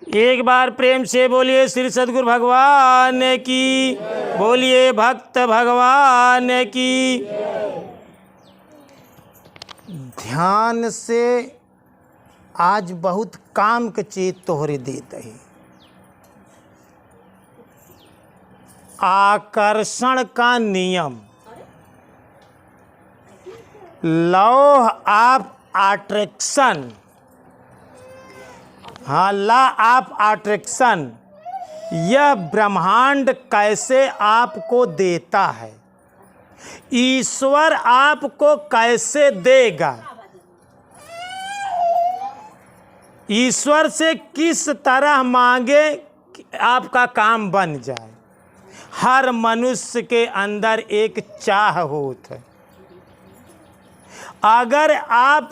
एक बार प्रेम से बोलिए श्री सद्गुरु भगवान की, बोलिए भक्त भगवान की। ध्यान से आज बहुत काम के चीज तोहरे देते हैं। आकर्षण का नियम, लॉ ऑफ अट्रैक्शन, हाँ, लॉ ऑफ अट्रैक्शन, यह ब्रह्मांड कैसे आपको देता है, ईश्वर आपको कैसे देगा, ईश्वर से किस तरह मांगे कि आपका काम बन जाए। हर मनुष्य के अंदर एक चाह होता है। अगर आप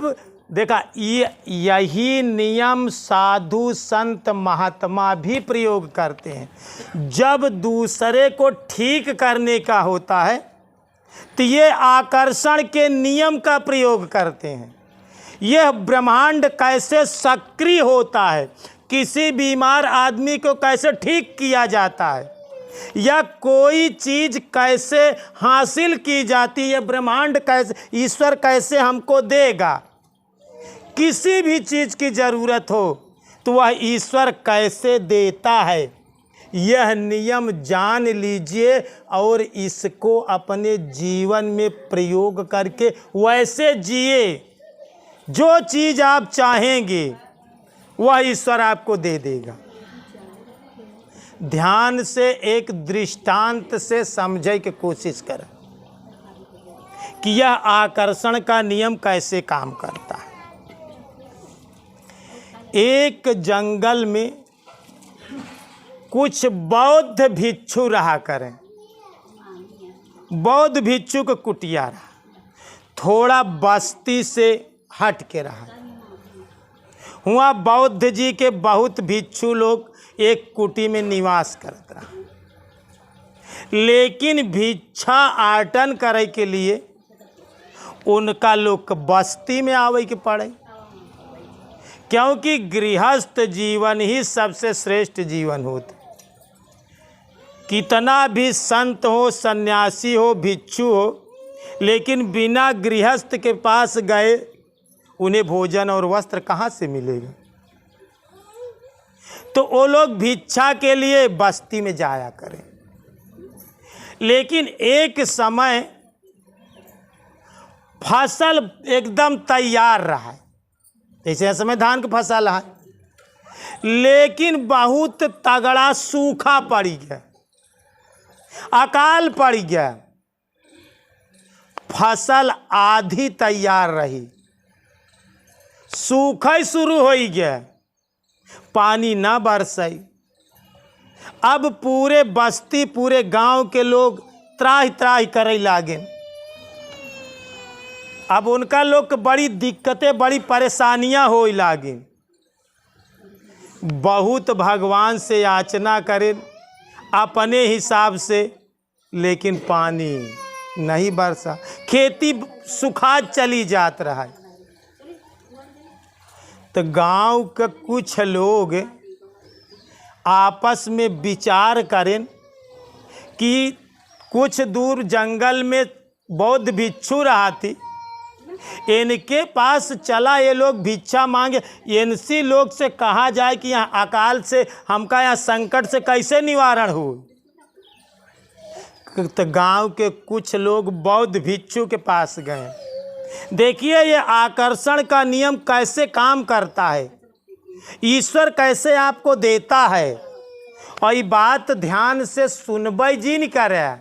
देखा, यही नियम साधु संत महात्मा भी प्रयोग करते हैं। जब दूसरे को ठीक करने का होता है तो ये आकर्षण के नियम का प्रयोग करते हैं। यह ब्रह्मांड कैसे सक्रिय होता है, किसी बीमार आदमी को कैसे ठीक किया जाता है, या कोई चीज़ कैसे हासिल की जाती है, ब्रह्मांड कैसे, ईश्वर कैसे हमको देगा। किसी भी चीज़ की ज़रूरत हो तो वह ईश्वर कैसे देता है, यह नियम जान लीजिए और इसको अपने जीवन में प्रयोग करके वैसे जिए। जो चीज़ आप चाहेंगे वह ईश्वर आपको दे देगा। ध्यान से एक दृष्टांत से समझने की कोशिश करें कि यह आकर्षण का नियम कैसे काम करता है। एक जंगल में कुछ बौद्ध भिक्षु रहा करें। बौद्ध भिक्षु को कुटिया रहा, थोड़ा बस्ती से हट के रहा। हुआ बौद्ध जी के बहुत भिक्षु लोग एक कुटी में निवास करते रहा, लेकिन भिक्षा आटन करे के लिए उनका लोग बस्ती में आवे के पड़े, क्योंकि गृहस्थ जीवन ही सबसे श्रेष्ठ जीवन होता। कितना भी संत हो, सन्यासी हो, भिक्षु हो, लेकिन बिना गृहस्थ के पास गए उन्हें भोजन और वस्त्र कहाँ से मिलेगा। तो वो लोग भिक्षा के लिए बस्ती में जाया करें। लेकिन एक समय फसल एकदम तैयार रहा है, जैसे समय धान की फसल है, लेकिन बहुत तगड़ा सूखा पड़ गया, अकाल पड़ गया। फसल आधी तैयार रही, सूखा शुरू हो गया, पानी ना बरसाई। अब पूरे बस्ती, पूरे गांव के लोग त्राही त्राही करे लागे। अब उनका लोग बड़ी दिक्कतें, बड़ी परेशानियां हो लागी। बहुत भगवान से याचना करें अपने हिसाब से, लेकिन पानी नहीं बरसा, खेती सुखा चली जात रहा है। तो गांव के कुछ लोग आपस में विचार करें कि कुछ दूर जंगल में बौद्ध भिक्षु रहा थी, इनके पास चला ये लोग भिक्षा मांगे। इनसे लोग से कहा जाए कि यहाँ अकाल से, हमका यहाँ संकट से कैसे निवारण हो। तो गांव के कुछ लोग बौद्ध भिक्षु के पास गए। देखिए ये आकर्षण का नियम कैसे काम करता है, ईश्वर कैसे आपको देता है। और ये बात ध्यान से सुनबे जी नहीं करे,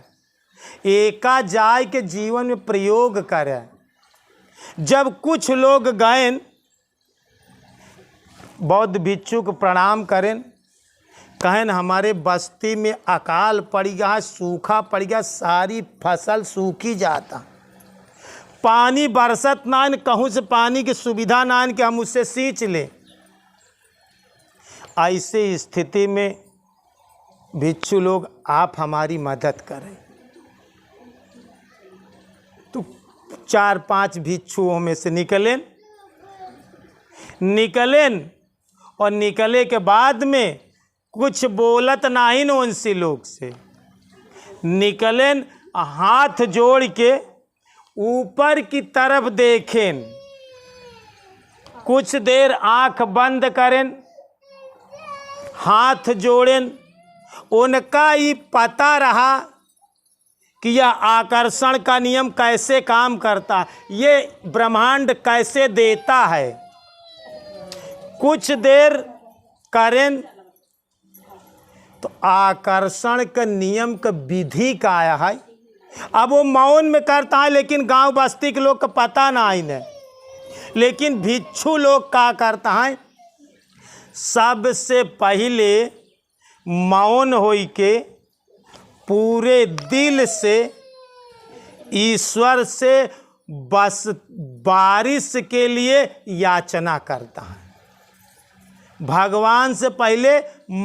एका जाय के जीवन में प्रयोग करे। जब कुछ लोग गए, बौद्ध भिक्षु को प्रणाम करें, कहें हमारे बस्ती में अकाल पड़ गया, सूखा पड़ गया, सारी फसल सूखी जाता, पानी बरसत ना, कहूँ से पानी की सुविधा ना कि हम उससे सींच लें। ऐसे स्थिति में भिक्षु लोग, आप हमारी मदद करें। तो 4-5 भिक्षुओं में से निकलें और निकले के बाद में कुछ बोलत नहीं न उनसे लोग से, निकले हाथ जोड़ के ऊपर की तरफ देखें, कुछ देर आंख बंद करें, हाथ जोड़ें। उनका ये पता रहा कि यह आकर्षण का नियम कैसे काम करता है, ये ब्रह्मांड कैसे देता है। कुछ देर करें तो आकर्षण का नियम का विधि का आया है। अब वो मौन में करता है, लेकिन गांव बस्ती के लोग का पता ना आई न। लेकिन भिक्षु लोग का करता है, सबसे पहले मौन होई के पूरे दिल से ईश्वर से बस बारिश के लिए याचना करता है। भगवान से पहले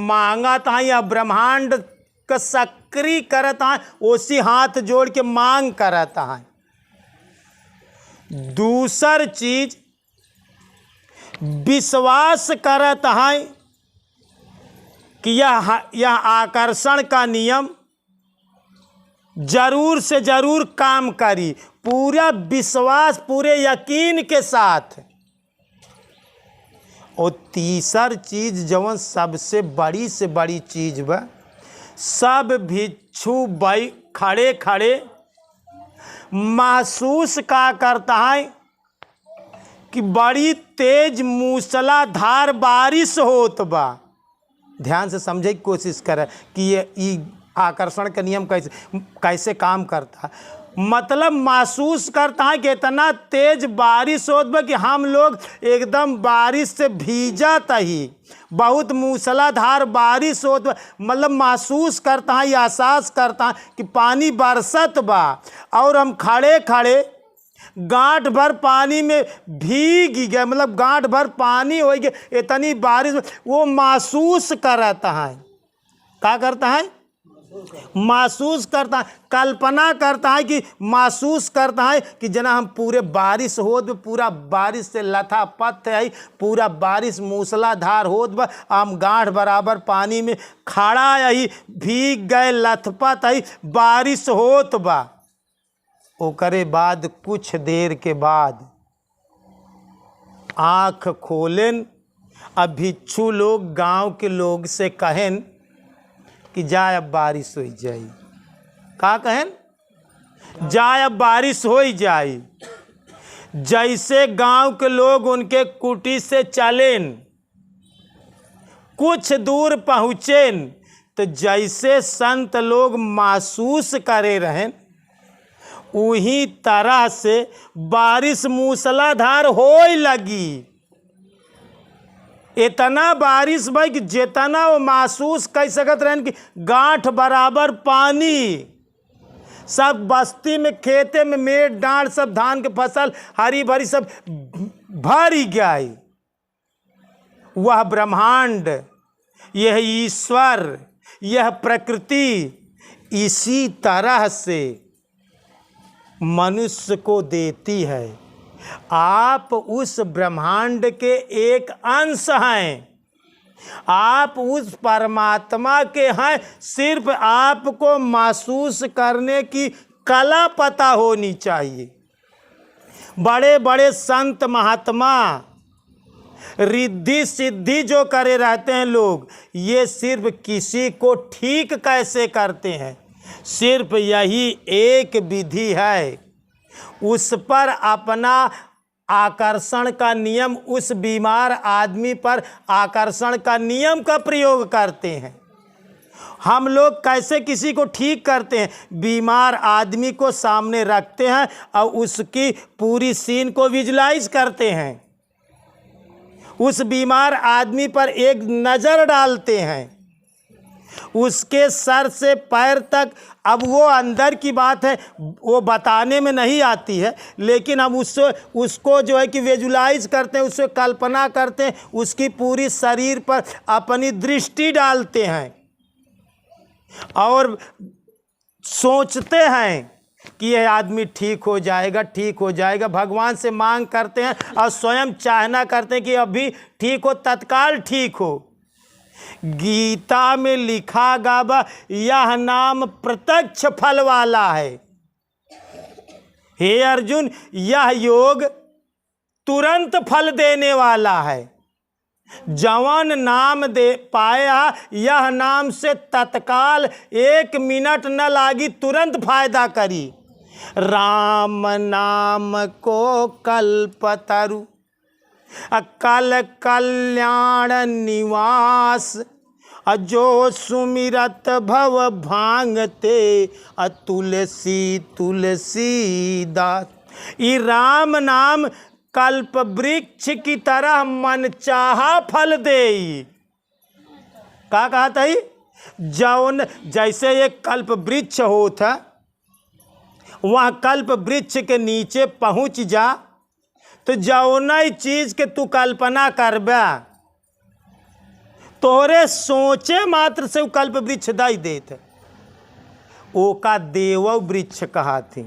मांगता है या ब्रह्मांड का सक्रिय करता है, उसी हाथ जोड़ के मांग करता है। दूसर चीज विश्वास करता है कि यह आकर्षण का नियम जरूर से जरूर काम करी, पूरा विश्वास पूरे यकीन के साथ। और तीसर चीज जवन सबसे बड़ी से बड़ी चीज बा, सब भिक्षु भाई खड़े खड़े महसूस का करता है कि बड़ी तेज मूसलाधार बारिश होत बा। ध्यान से समझे की कोशिश करे कि ये आकर्षण का नियम कैसे काम करता है। मतलब महसूस करता है कि इतना तेज बारिश होत बा कि हम लोग एकदम बारिश से भीजत ही, बहुत मूसलाधार बारिश होत बा। मतलब महसूस करता है, एहसास करता है कि पानी बरसत बा और हम खड़े खड़े गांठ भर पानी में भीग गए, मतलब गांठ भर पानी हो गया, इतनी बारिश वो महसूस करता है। क्या करता है? महसूस करता है, कल्पना करता है कि महसूस करता है कि जना हम पूरे बारिश होत बा, पूरा बारिश से लथापथ है, पूरा बारिश मूसलाधार होत बा, हम गांठ बराबर पानी में खड़ा है, भीग गए, लथपथ है, बारिश होत बा। ओकरे बाद कुछ देर के बाद आँख खोलें। अब भिक्षु लोग गांव के लोग से कहें कि जाए अब बारिश हो जाई। का कहें? जाए अब बारिश हो जाई। जैसे गांव के लोग उनके कुटी से चलें, कुछ दूर पहुँचें तो जैसे संत लोग महसूस करे रहें, उही तरह से बारिश मूसलाधार होए लगी। इतना बारिश भाई कि जितना वो महसूस कर सकत रहन कि गांठ बराबर पानी, सब बस्ती में खेते में मेड़ डांड सब धान के फसल हरी भरी सब भर गई। वह ब्रह्मांड, यह ईश्वर, यह प्रकृति इसी तरह से मनुष्य को देती है। आप उस ब्रह्मांड के एक अंश हैं, आप उस परमात्मा के हैं। सिर्फ आपको महसूस करने की कला पता होनी चाहिए। बड़े बड़े संत महात्मा रिद्धि सिद्धि जो करे रहते हैं लोग, ये सिर्फ किसी को ठीक कैसे करते हैं, सिर्फ यही एक विधि है। उस पर अपना आकर्षण का नियम, उस बीमार आदमी पर आकर्षण का नियम का प्रयोग करते हैं। हम लोग कैसे किसी को ठीक करते हैं? बीमार आदमी को सामने रखते हैं और उसकी पूरी सीन को विजुलाइज करते हैं। उस बीमार आदमी पर एक नज़र डालते हैं, उसके सर से पैर तक। अब वो अंदर की बात है, वो बताने में नहीं आती है, लेकिन हम उसको जो है कि विजुलाइज करते हैं, उससे कल्पना करते हैं, उसकी पूरी शरीर पर अपनी दृष्टि डालते हैं और सोचते हैं कि यह आदमी ठीक हो जाएगा, ठीक हो जाएगा। भगवान से मांग करते हैं और स्वयं चाहना करते हैं कि अभी ठीक हो, तत्काल ठीक हो। गीता में लिखा गावा यह नाम प्रत्यक्ष फल वाला है। हे अर्जुन, यह योग तुरंत फल देने वाला है। जवन नाम दे पाया यह नाम से तत्काल 1 मिनट न लागी, तुरंत फायदा करी। राम नाम को कल्पतरु अकल कल्याण निवास, अजो सुमिरत भव भांगते तुलसी तुलसीदास। ई राम नाम कल्प वृक्ष की तरह मन चाहा फल देई। का कहता है? जौन जैसे एक कल्प वृक्ष होता, वह कल्प वृक्ष के नीचे पहुँच जा तो जौन चीज के तू कल्पना करबा, तोरे सोचे मात्र से वो कल्प वृक्ष दाई देते। ओका देव वृक्ष कहाती।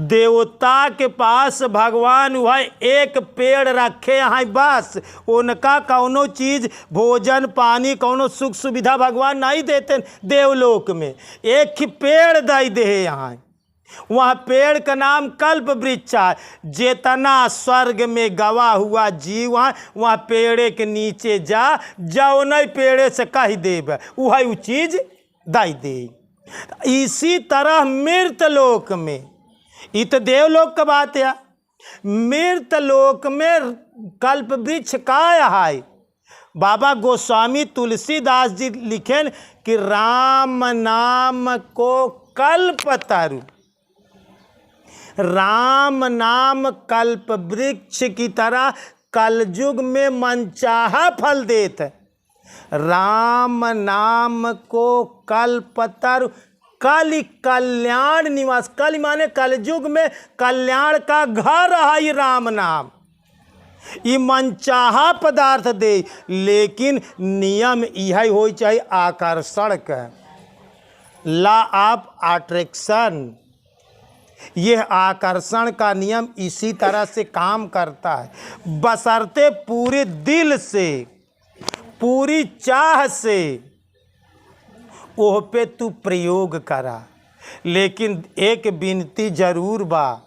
देवता के पास भगवान वह एक पेड़ रखे हैं, बस उनका कौनो चीज भोजन पानी कौनो सुख सुविधा भगवान नहीं देते। देवलोक में एक ही पेड़ दई दे यहाँ, वह पेड़ का नाम कल्प वृक्ष है। जेतना स्वर्ग में गवा हुआ जीव है वह पेड़े के नीचे जा, जौन पेड़े से कह देव वह चीज दाई दे। इसी तरह मृत लोक में, ये तो देवलोक का बात है, मृत लोक में कल्प वृक्ष का है। बाबा गोस्वामी तुलसीदास जी लिखें कि राम नाम को कल्पतरु, राम नाम कल्प वृक्ष की तरह कलयुग में मनचाहा फल देते। राम नाम को कल्पतरु कलि कल्याण निवास। कलि माने कलयुग में कल्याण का घर है ये राम नाम। ये मनचाहा पदार्थ दे, लेकिन नियम यह हो चाहिए आकर्षण का, लॉ ऑफ अट्रैक्शन। यह आकर्षण का नियम इसी तरह से काम करता है। बशर्ते पूरे दिल से पूरी चाह से ओह पे तू प्रयोग करा। लेकिन एक विनती जरूर बा,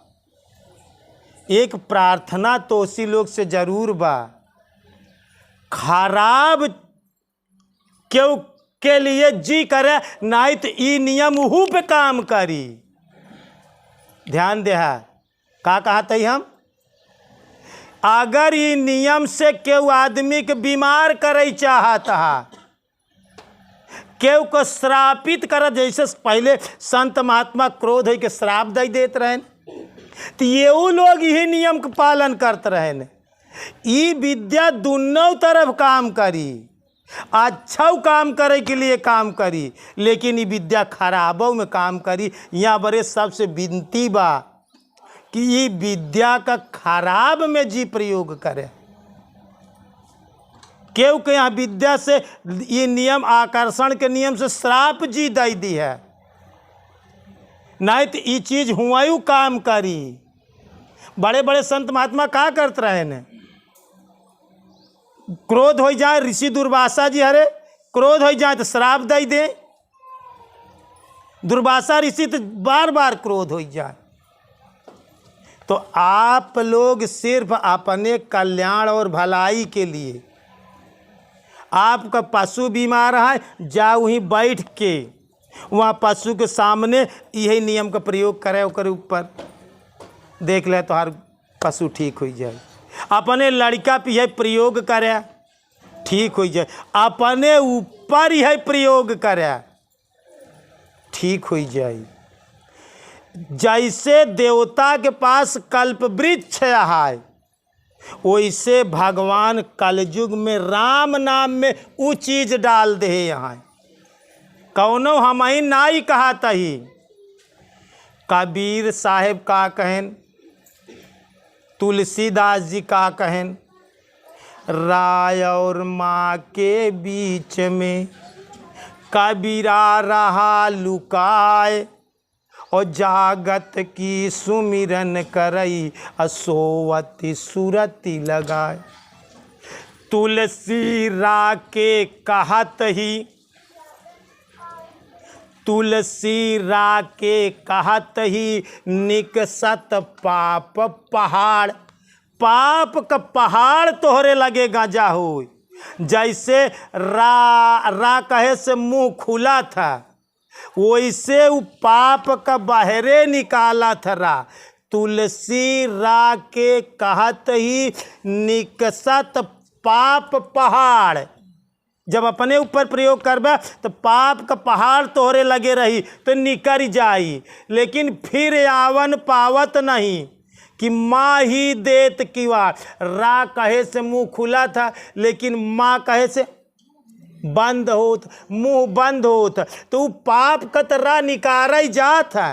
एक प्रार्थना तो उसी लोग से जरूर बा, खराब क्यों के लिए जी करे, नहीं तो ई नियम उहू पे काम करी। ध्यान दे है का कहते हैं हम, अगर ये नियम से केव आदमी के बीमार करे चाहता है, केव को श्रापित कर, जैसे पहले संत महात्मा क्रोध है के श्राप दे देते रहे, तो ये लोग यही नियम का पालन करते रहे। ये विद्या दोनों तरफ काम करी, अच्छा काम करे के लिए काम करी, लेकिन ये विद्या खराबों में काम करी। यहाँ बड़े सबसे विनती बा कि ये विद्या का खराब में जी प्रयोग करे। क्योंकि यहाँ विद्या से ये नियम आकर्षण के नियम से श्राप जी दे दी है, नहीं तो ये चीज हुआ ही काम करी। बड़े बड़े संत महात्मा क्या करते रहे ने, क्रोध हो जाए, ऋषि दुर्वासा जी हरे क्रोध हो जाए तो श्राप दे दे। दुर्वासा ऋषि तो बार बार क्रोध हो जाए। तो आप लोग सिर्फ अपने कल्याण और भलाई के लिए, आपका पशु बीमार है, जाओ वहीं बैठ के वहाँ पशु के सामने यही नियम का प्रयोग करे, ओकर ऊपर देख ले तो हर पशु ठीक हो जाए। अपने लड़का पे यह प्रयोग करे, ठीक हो जाए। अपने ऊपर यह प्रयोग करे, ठीक हो जाए। जैसे देवता के पास कल्प वृक्ष है, वैसे भगवान कलयुग में राम नाम में वो चीज डाल दे। यहाँ कौनो हम ही नाई कहा तही। कबीर साहेब का कहन, तुलसीदास जी का कहन, राय और माँ के बीच में कबीरा रहा लुकाए, और जागत की सुमिरन करई असोवती सुरति लगाए। तुलसी राके कहत ही, तुलसी राके कहत ही निकसत पाप पहाड़। पाप का पहाड़ तोहरे लगे गांजा हो। जैसे रा कहे से मुंह खुला था, वैसे वो पाप का बहरे निकाला था रा। तुलसी रा के कहत ही निकसत पाप पहाड़। जब अपने ऊपर प्रयोग करबा तो पाप का पहाड़ तोहरे लगे रही तो निकर जाई, लेकिन फिर आवन पावत नहीं कि माँ ही देत किवाड़। रा कहे से मुंह खुला था, लेकिन माँ कहे से बंद होत, मुंह बंद होत, तो वो पाप कतरा निकारे जात है।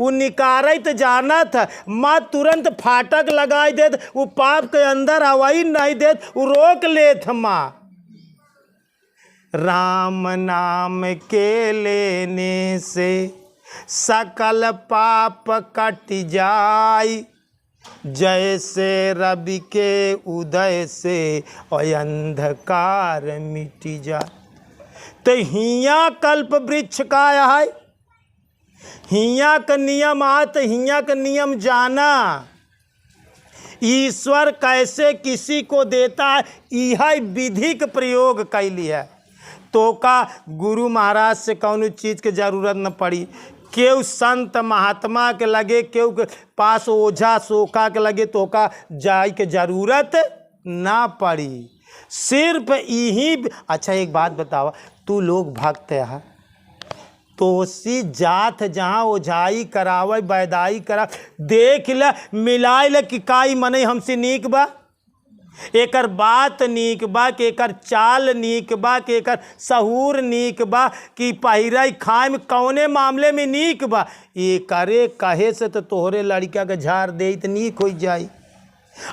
वो निकारे तो जाना था, माँ तुरंत फाटक लगाई देत, वो पाप के अंदर आवाई नहीं देत, वो रोक लेत माँ। राम नाम के लेने से सकल पाप कट जाई, जैसे रवि के उदय से अंधकार मिट जाए। तो हिया कल्प वृक्ष का है, हिया का नियम आ, तो हिया का नियम जाना। ईश्वर कैसे किसी को देता है, यह विधि का प्रयोग कैली है। तो का गुरु महाराज से कौन चीज़ के जरूरत न पड़ी, केव संत महात्मा के लगे, केव के पास ओझा सोखा के लगे, तो का जाय के जरूरत ना पड़ी। सिर्फ यही। अच्छा एक बात बतावा, तू लोग भक्त है तो सी जात जहाँ ओझाई करावे बैदाई करा, देख ल मिलाए ल कि काई मने हमसे नीक बा, एकर बात नीक बा, कि एकर चाल नीक बा, कि एकर सहूर नीक बा, कि पहिराई खाए में कौने मामले में नीक बा। ये करे कहे से तो तोहरे लड़का के झाड़ दे तो नीक हो जाई।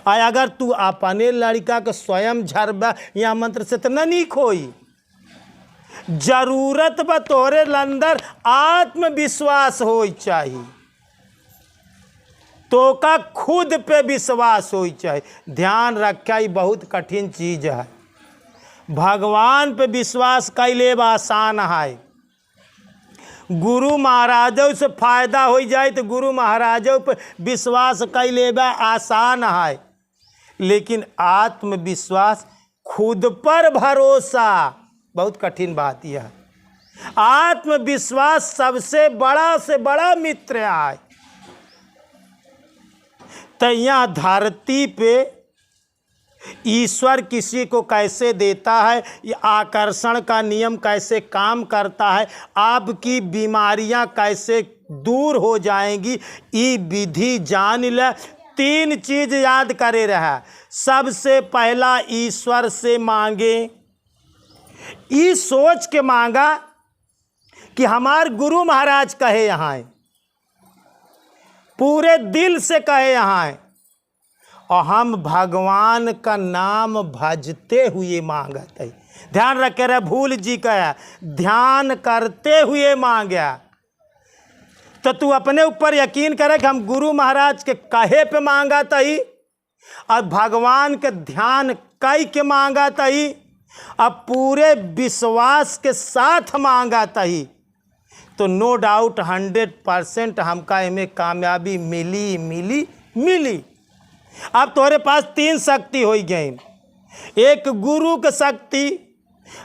अगर तू अपने लड़का के स्वयं झरबा या मंत्र से तो न नीक होई। जरूरत बा तोहरे अंदर आत्मविश्वास हो चाहिए, तो का खुद पे विश्वास हो चाहिए। ध्यान रखा, ये बहुत कठिन चीज है। भगवान पे विश्वास कैले आसान है। गुरु महाराजों से फायदा हो जाए तो गुरु महाराजों पे विश्वास कैले आसान है, लेकिन आत्मविश्वास, खुद पर भरोसा बहुत कठिन बात यह है। आत्मविश्वास सबसे बड़ा से बड़ा मित्र है। तो यहाँ धरती पे ईश्वर किसी को कैसे देता है, ये आकर्षण का नियम कैसे काम करता है, आपकी बीमारियां कैसे दूर हो जाएंगी, ये विधि जान ले। 3 चीज याद करे रहा। सबसे पहला ईश्वर से मांगे, ये सोच के मांगा कि हमार गुरु महाराज कहे यहाँ, पूरे दिल से कहे यहाँ, और हम भगवान का नाम भजते हुए मांगते हैं। ध्यान रखे रहे, भूल जी का ध्यान करते हुए मांगा। तो तू अपने ऊपर यकीन करे कि हम गुरु महाराज के कहे पे मांगा तही, और भगवान के ध्यान कई के मांगा तही, अब पूरे विश्वास के साथ मांगा तही, तो नो डाउट 100% हमका इनमें कामयाबी मिली मिली मिली। अब तोरे पास 3 शक्ति हो गई। एक गुरु की शक्ति,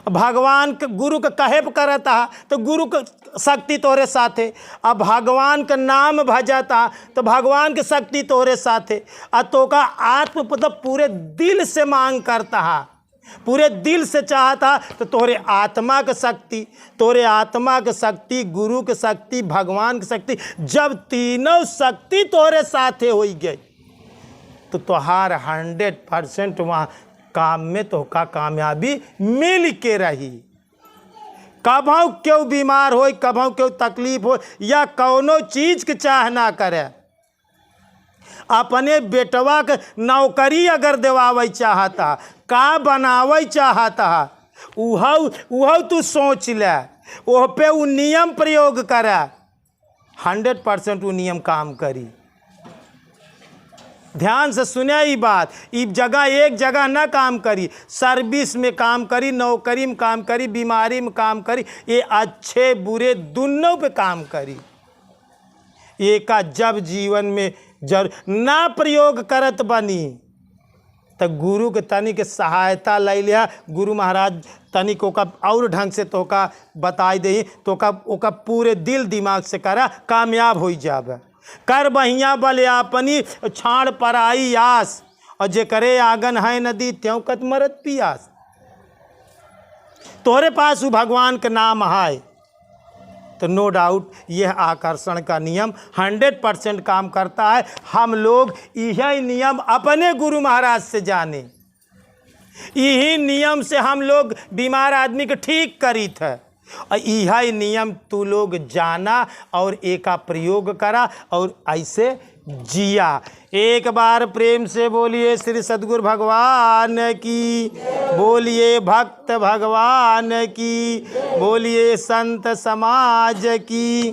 भगवान के गुरु के कहे करता तो गुरु के शक्ति तोरे साथे। अब भगवान का नाम भजाता तो भगवान की शक्ति तोरे साथे। और तो का आत्म मतलब पूरे दिल से मांग करता है, पूरे दिल से चाहता, तो तोरे आत्मा की शक्ति, तोरे आत्मा की शक्ति, गुरु की शक्ति, भगवान की शक्ति, जब तीनों शक्ति तोरे साथे हो गई तो तोहार 100% वहाँ काम में तो का कामयाबी मिल के रही। कभों क्यों बीमार हो, कभों क्यों तकलीफ हो, या कौनो चीज के चाह ना करे। अपने बेटवा के नौकरी अगर देवावे चाहता, का बनावे चाहता, उह तू सोच ले, ओह पे उ नियम प्रयोग करे। 100% वो नियम काम करी। ध्यान से सुने ही बात, इस जगह एक जगह ना काम करी, सर्विस में काम करी, नौकरी में काम करी, बीमारी में काम करी, ये अच्छे बुरे दोनों पे काम करी। एक जब जीवन में जब ना प्रयोग करत बनी तो गुरु के तनिक सहायता ले लिया, गुरु महाराज तनिक ओका और ढंग से तोका बताई दे, तोका ओका पूरे दिल दिमाग से करा, कामयाब हो जाब। कर बहिया बल अपनी छाड़ पर आई आस, और जे करे आंगन है नदी त्यों कत मरत पियास। तोहरे पास वो भगवान का नाम है तो नो डाउट यह आकर्षण का नियम 100% काम करता है। हम लोग यही नियम अपने गुरु महाराज से जाने, यही नियम से हम लोग बीमार आदमी को ठीक करी थे, और यही नियम तू लोग जाना और एका प्रयोग करा और ऐसे जिया। एक बार प्रेम से बोलिए श्री सद्गुरु भगवान की, बोलिए भक्त भगवान की, बोलिए संत समाज की।